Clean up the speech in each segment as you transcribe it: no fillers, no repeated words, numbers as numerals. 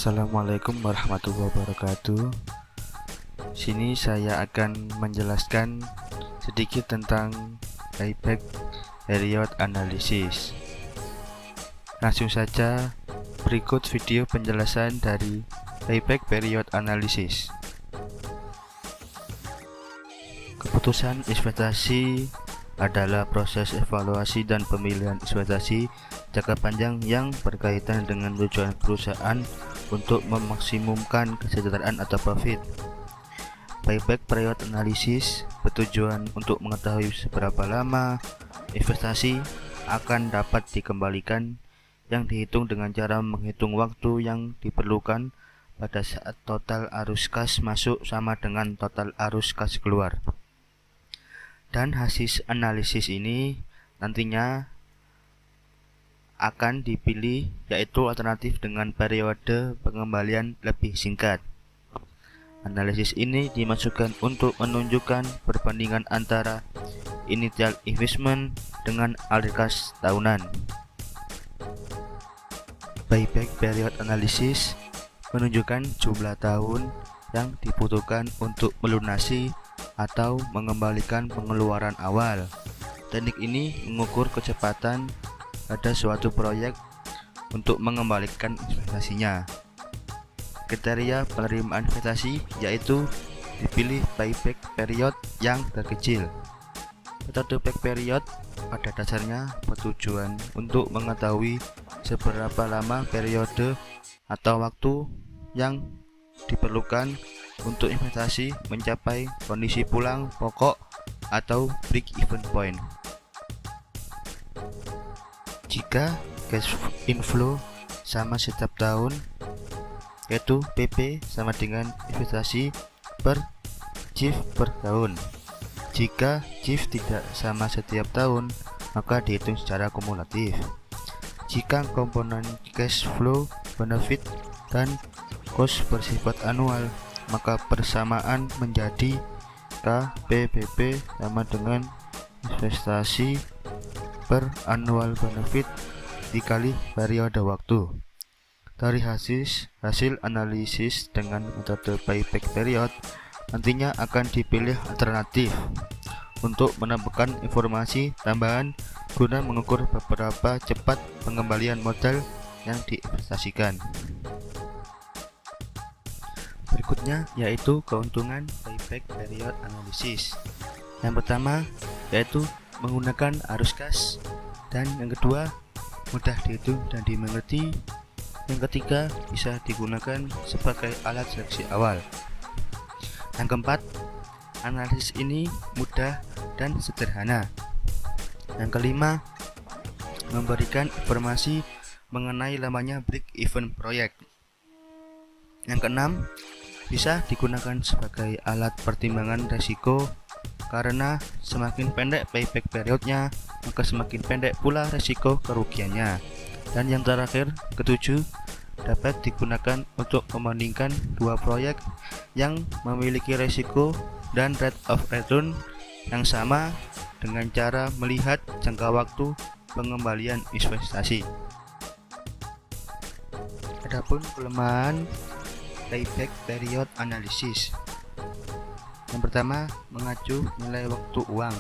Assalamualaikum warahmatullahi wabarakatuh. Sini saya akan menjelaskan sedikit tentang payback period analysis. Langsung saja, berikut video penjelasan dari payback period analysis. Keputusan investasi adalah proses evaluasi dan pemilihan investasi jangka panjang yang berkaitan dengan tujuan perusahaan untuk memaksimumkan kesejahteraan atau profit. Payback period analysis bertujuan untuk mengetahui seberapa lama investasi akan dapat dikembalikan, yang dihitung dengan cara menghitung waktu yang diperlukan pada saat total arus kas masuk sama dengan total arus kas keluar. Dan hasil analisis ini nantinya akan dipilih, yaitu alternatif dengan periode pengembalian lebih singkat. Analisis ini dimaksudkan untuk menunjukkan perbandingan antara initial investment dengan alih kas tahunan. Payback period analysis menunjukkan jumlah tahun yang dibutuhkan untuk melunasi atau mengembalikan pengeluaran awal. Teknik ini mengukur kecepatan pada suatu proyek untuk mengembalikan investasinya. Kriteria penerimaan investasi yaitu dipilih payback period yang terkecil. Metode payback period pada dasarnya bertujuan untuk mengetahui seberapa lama periode atau waktu yang diperlukan untuk investasi mencapai kondisi pulang pokok atau break even point. Jika cash inflow sama setiap tahun, yaitu PP sama dengan investasi per CIF per tahun. Jika CIF tidak sama setiap tahun, maka dihitung secara kumulatif. Jika komponen cash flow, benefit, dan cost bersifat anual, maka persamaan menjadi KPBP sama dengan investasi per annual benefit dikali periode waktu. Dari hasil analisis dengan metode payback period, nantinya akan dipilih alternatif untuk menambahkan informasi tambahan guna mengukur beberapa cepat pengembalian modal yang diinvestasikan. Berikutnya yaitu keuntungan payback period analysis. Yang pertama yaitu menggunakan arus kas, dan yang kedua mudah dihitung dan dimengerti. Yang ketiga bisa digunakan sebagai alat seleksi awal. Yang keempat, analisis ini mudah dan sederhana. Yang kelima, memberikan informasi mengenai lamanya break even proyek. Yang keenam, bisa digunakan sebagai alat pertimbangan resiko, karena semakin pendek payback periodnya, maka semakin pendek pula resiko kerugiannya. Dan yang terakhir, ketujuh, dapat digunakan untuk membandingkan dua proyek yang memiliki resiko dan rate of return yang sama dengan cara melihat jangka waktu pengembalian investasi. Adapun kelemahan payback period analysis. Yang pertama, mengacu nilai waktu uang.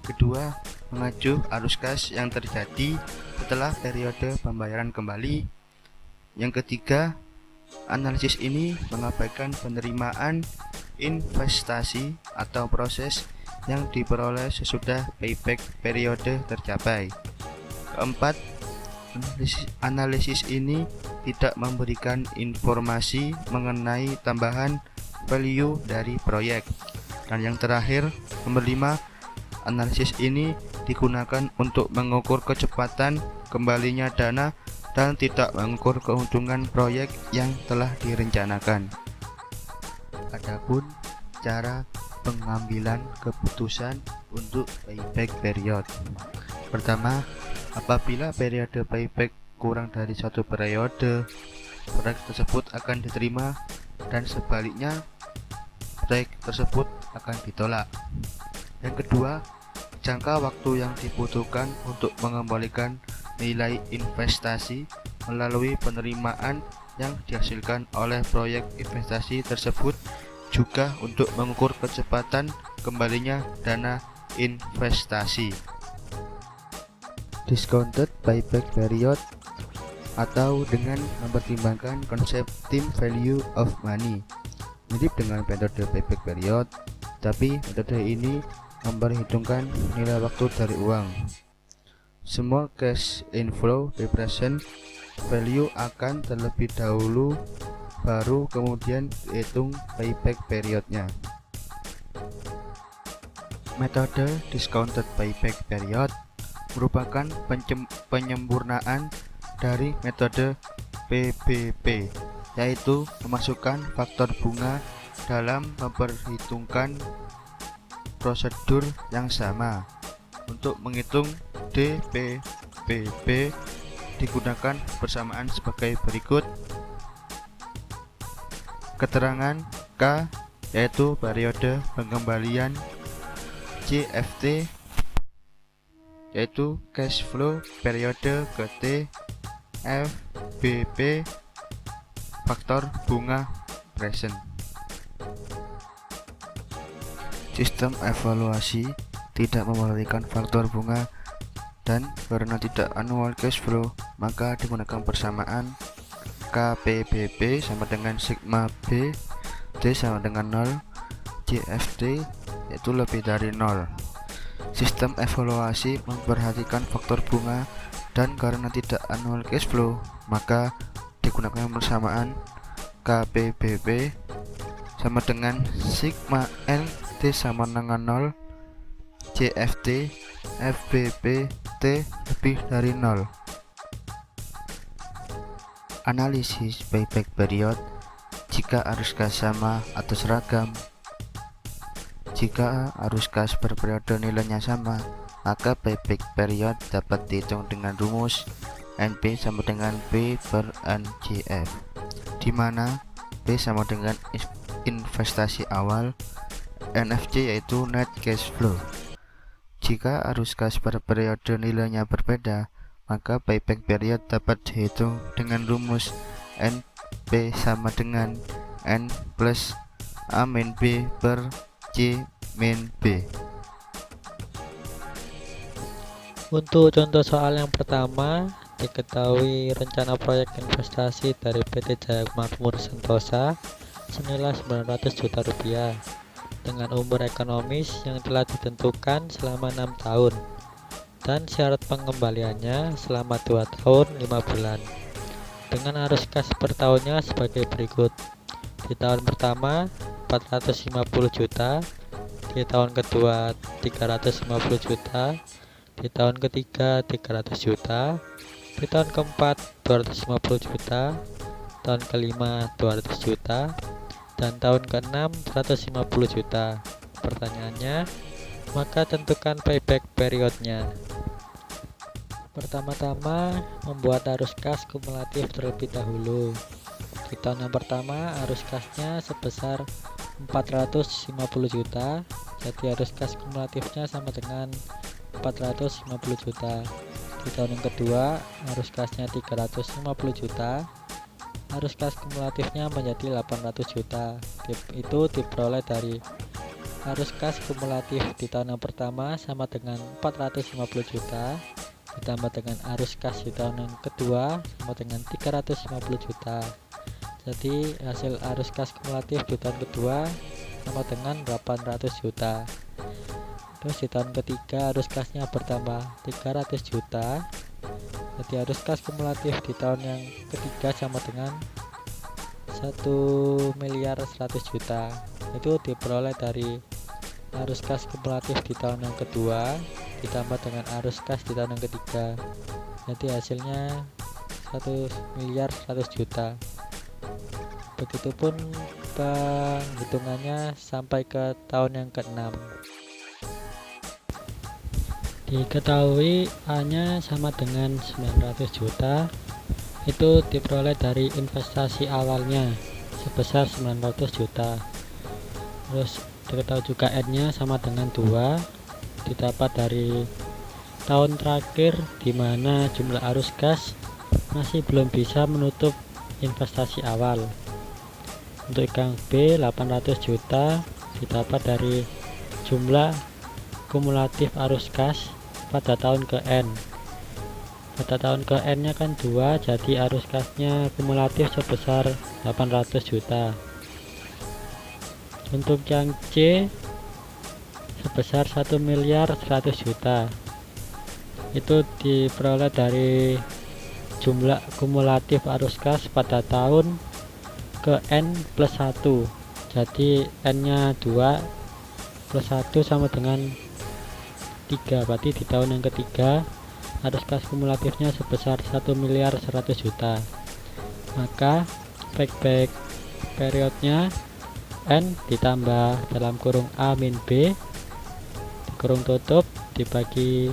Kedua, mengacu arus kas yang terjadi setelah periode pembayaran kembali. Yang ketiga, analisis ini mengabaikan penerimaan investasi atau proses yang diperoleh sesudah payback periode tercapai. Keempat, analisis ini tidak memberikan informasi mengenai tambahan value dari proyek. Dan yang terakhir, nomor 5, analisis ini digunakan untuk mengukur kecepatan kembalinya dana dan tidak mengukur keuntungan proyek yang telah direncanakan. Adapun cara pengambilan keputusan untuk payback period. Pertama, apabila periode payback kurang dari satu periode, proyek tersebut akan diterima, dan sebaliknya proyek tersebut akan ditolak. Yang kedua, jangka waktu yang dibutuhkan untuk mengembalikan nilai investasi melalui penerimaan yang dihasilkan oleh proyek investasi tersebut, juga untuk mengukur kecepatan kembalinya dana investasi. Discounted buyback period, atau dengan mempertimbangkan konsep time value of money, mirip dengan metode buyback period, tapi metode ini memperhitungkan nilai waktu dari uang. Semua cash inflow represent value akan terlebih dahulu, baru kemudian dihitung buyback periodnya. Metode discounted buyback period merupakan penyempurnaan dari metode PBP, yaitu memasukkan faktor bunga dalam memperhitungkan prosedur yang sama. Untuk menghitung DPBP digunakan persamaan sebagai berikut. Keterangan K yaitu periode pengembalian, CFT yaitu cash flow periode ke T, FBP faktor bunga present. Sistem evaluasi tidak memperhatikan faktor bunga, dan karena tidak annual cash flow, maka digunakan persamaan KPBP sama dengan sigma B, D sama dengan 0, CFT yaitu lebih dari 0. Sistem evaluasi memperhatikan faktor bunga, dan karena tidak annual cash flow, maka digunakan persamaan KPBP sama dengan sigma L, D sama dengan 0, CFT FBP T lebih dari 0. Analisis buyback period jika arus kas sama atau seragam. Jika arus kas per periode nilainya sama, maka buyback period dapat dihitung dengan rumus NP sama dengan P per NJF, di mana P sama dengan investasi awal, NFC yaitu net cash flow. Jika arus kas per periode nilainya berbeda, maka buyback period dapat dihitung dengan rumus NP sama dengan N plus A min B per C min B. Untuk contoh soal yang pertama, diketahui rencana proyek investasi dari PT Jaya Makmur Sentosa senilai 900 juta rupiah dengan umur ekonomis yang telah ditentukan selama 6 tahun dan syarat pengembaliannya selama 2 tahun 5 bulan dengan arus kas per tahunnya sebagai berikut. Di tahun pertama 450 juta, di tahun kedua 350 juta, di tahun ketiga 300 juta, di tahun keempat 250 juta, tahun kelima 200 juta, dan tahun ke-6 150 juta. Pertanyaannya, maka tentukan payback periodnya. Pertama-tama, membuat arus kas kumulatif terlebih dahulu. Di tahun yang pertama, arus kasnya sebesar 450 juta, jadi arus kas kumulatifnya sama dengan 450 juta. Di tahun yang kedua, arus kasnya 350 juta, arus kas kumulatifnya menjadi 800 juta. Itu diperoleh dari arus kas kumulatif di tahun yang pertama sama dengan 450 juta ditambah dengan arus kas di tahun yang kedua sama dengan 350 juta. Jadi hasil arus kas kumulatif di tahun kedua sama dengan 800 juta. Terus di tahun ketiga arus kasnya bertambah 300 juta. Jadi arus kas kumulatif di tahun yang ketiga sama dengan 1 miliar 100 juta. Itu diperoleh dari arus kas kumulatif di tahun yang kedua ditambah dengan arus kas di tahun yang ketiga. Jadi hasilnya 1 miliar 100 juta. Begitupun penghitungannya sampai ke tahun yang ke-6. Diketahui A-nya sama dengan 900 juta, itu diperoleh dari investasi awalnya sebesar 900 juta. Terus diketahui juga N-nya sama dengan 2, didapat dari tahun terakhir di mana jumlah arus kas masih belum bisa menutup investasi awal. Untuk yang B 800 juta didapat dari jumlah kumulatif arus kas pada tahun ke N. Pada tahun ke N nya kan 2, jadi arus kasnya kumulatif sebesar 800 juta. Untuk yang C sebesar 1 miliar 100 juta, itu diperoleh dari jumlah kumulatif arus kas pada tahun ke N plus 1, jadi N nya 2 plus 1 sama dengan 3, berarti di tahun yang ketiga arus kas kumulatifnya sebesar 1 miliar 100 juta. Maka payback periodnya N ditambah dalam kurung A min B di kurung tutup dibagi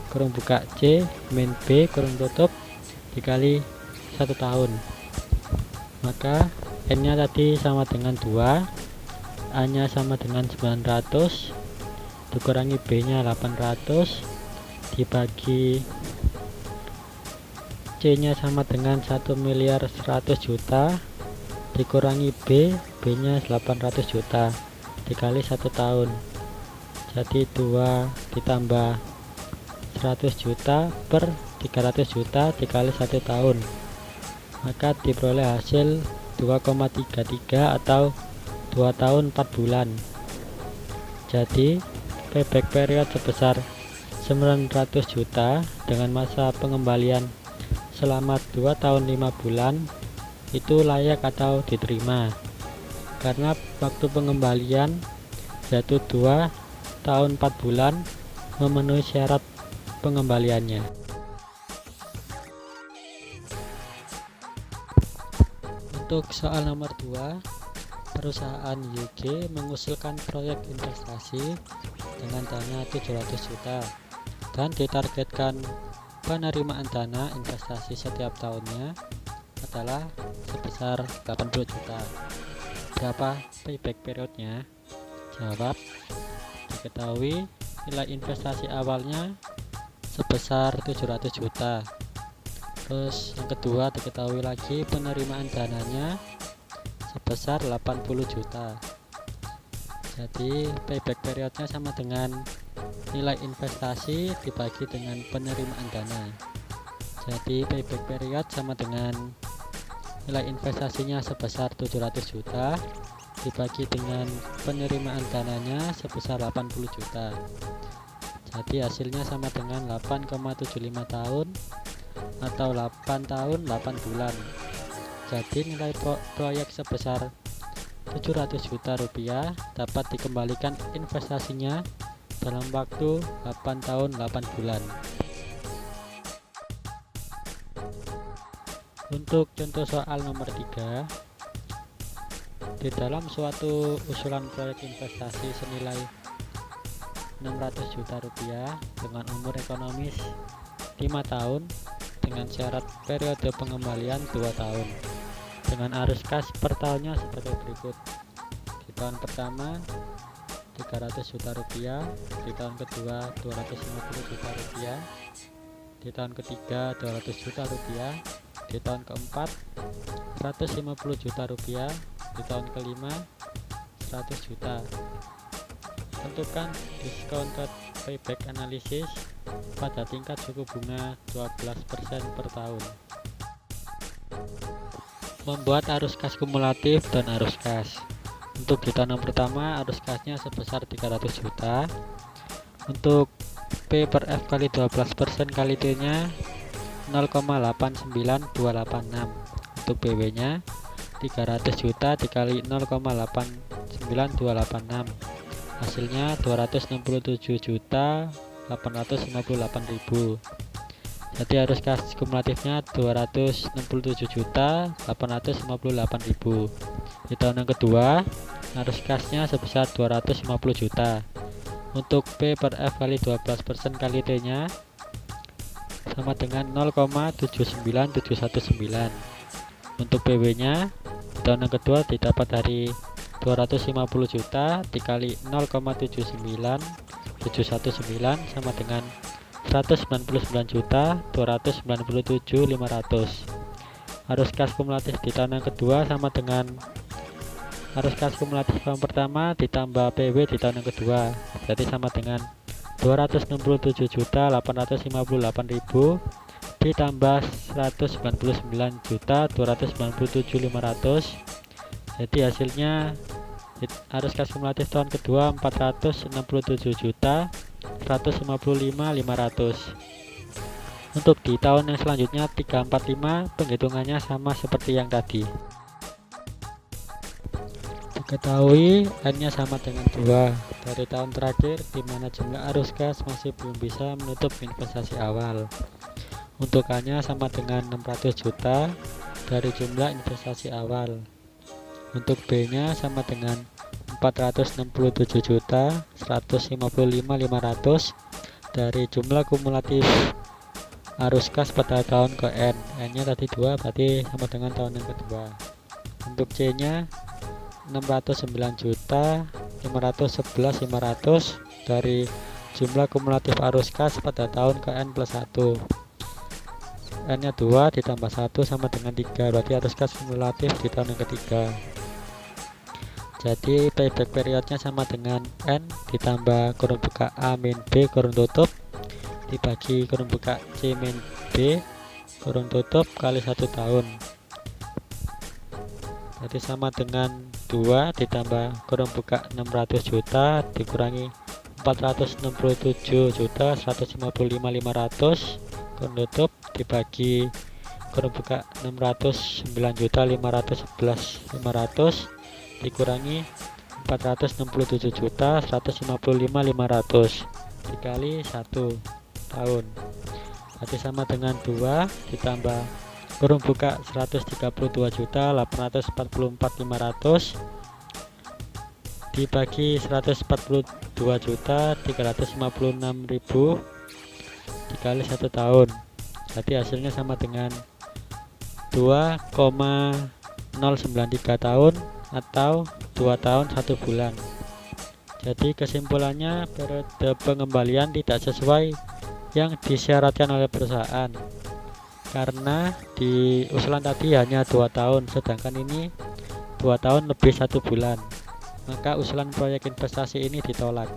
kurung buka C min B kurung tutup dikali 1 tahun. Maka N nya tadi sama dengan 2, A nya sama dengan 900 dikurangi B nya 800 dibagi C nya sama dengan 1 miliar 100 juta dikurangi B nya 800 juta dikali 1 tahun, jadi 2 ditambah 100 juta per 300 juta dikali 1 tahun, maka diperoleh hasil 2,33 atau 2 tahun 4 bulan. Jadi payback period sebesar 900 juta dengan masa pengembalian selama 2 tahun 5 bulan itu layak atau diterima, karena waktu pengembalian yaitu 2 tahun 4 bulan memenuhi syarat pengembaliannya. Untuk soal nomor 2, perusahaan YG mengusulkan proyek investasi dengan dana 700 juta dan ditargetkan penerimaan dana investasi setiap tahunnya adalah sebesar 80 juta. Berapa payback periodnya? Jawab, diketahui nilai investasi awalnya sebesar 700 juta. Terus yang kedua diketahui lagi penerimaan dananya sebesar 80 juta. Jadi payback periodnya sama dengan nilai investasi dibagi dengan penerimaan dana. Jadi payback period sama dengan nilai investasinya sebesar 700 juta dibagi dengan penerimaan dananya sebesar 80 juta. Jadi hasilnya sama dengan 8,75 tahun atau 8 tahun 8 bulan. Jadi nilai proyek sebesar 700 juta rupiah dapat dikembalikan investasinya dalam waktu 8 tahun 8 bulan. Untuk contoh soal nomor 3, di dalam suatu usulan proyek investasi senilai 600 juta rupiah dengan umur ekonomis 5 tahun dengan syarat periode pengembalian 2 tahun dengan arus kas per tahunnya sebagai berikut. Di tahun pertama 300 juta rupiah, di tahun kedua 250 juta rupiah, di tahun ketiga 200 juta rupiah, di tahun keempat 150 juta rupiah, di tahun kelima 100 juta. Tentukan discounted payback analisis pada tingkat suku bunga 12% per tahun. Membuat arus kas kumulatif dan arus kas. Untuk di tahun pertama arus kasnya sebesar 300 juta. Untuk P per F kali 12% kali T nya 0,89286. Untuk BW nya 300 juta dikali 0,89286, hasilnya 267.858.000. Jadi arus kas kumulatifnya 267.858.000. Di tahun yang kedua arus kasnya sebesar 250 juta. Untuk P per F kali 12% kali T nya sama dengan 0,79719. Untuk BW nya di tahun yang kedua didapat dari 250 juta dikali 0,79719 sama dengan 199.297.500. arus kas kumulatif di tahun yang kedua sama dengan arus kas kumulatif tahun pertama ditambah PW di tahun yang kedua, jadi sama dengan 267.858.000 ditambah 199.297.500, jadi hasilnya arus kas kumulatif tahun kedua 467.155.500. Untuk di tahun yang selanjutnya 345 penghitungannya sama seperti yang tadi. Diketahui N-nya sama dengan 2 dari tahun terakhir di mana jumlah arus kas masih belum bisa menutup investasi awal. Untuk A-nya sama dengan 600 juta dari jumlah investasi awal. Untuk B-nya sama dengan 467.155.500 dari jumlah kumulatif arus kas pada tahun ke N. N-nya tadi 2 berarti sama dengan tahun yang kedua. Untuk C-nya 609.511.500 dari jumlah kumulatif arus kas pada tahun ke N plus 1. N-nya 2 ditambah 1 sama dengan 3, berarti arus kas kumulatif di tahun yang ketiga. Jadi payback periodnya sama dengan N ditambah kurung buka A min B kurung tutup dibagi kurung buka C min B kurung tutup kali 1 tahun, jadi sama dengan 2 ditambah kurung buka 600 juta dikurangi 467.155.500 kurung tutup dibagi kurung buka 609.511.500 dikurangi 467.155.500 dikali 1 tahun, berarti sama dengan 2 ditambah kurung buka 132.844.500 dibagi 142.356.000 dikali 1 tahun, jadi hasilnya sama dengan 2,093 tahun atau 2 tahun 1 bulan. Jadi kesimpulannya periode pengembalian tidak sesuai yang disyaratkan oleh perusahaan, karena di usulan tadi hanya 2 tahun sedangkan ini 2 tahun lebih 1 bulan, maka usulan proyek investasi ini ditolak.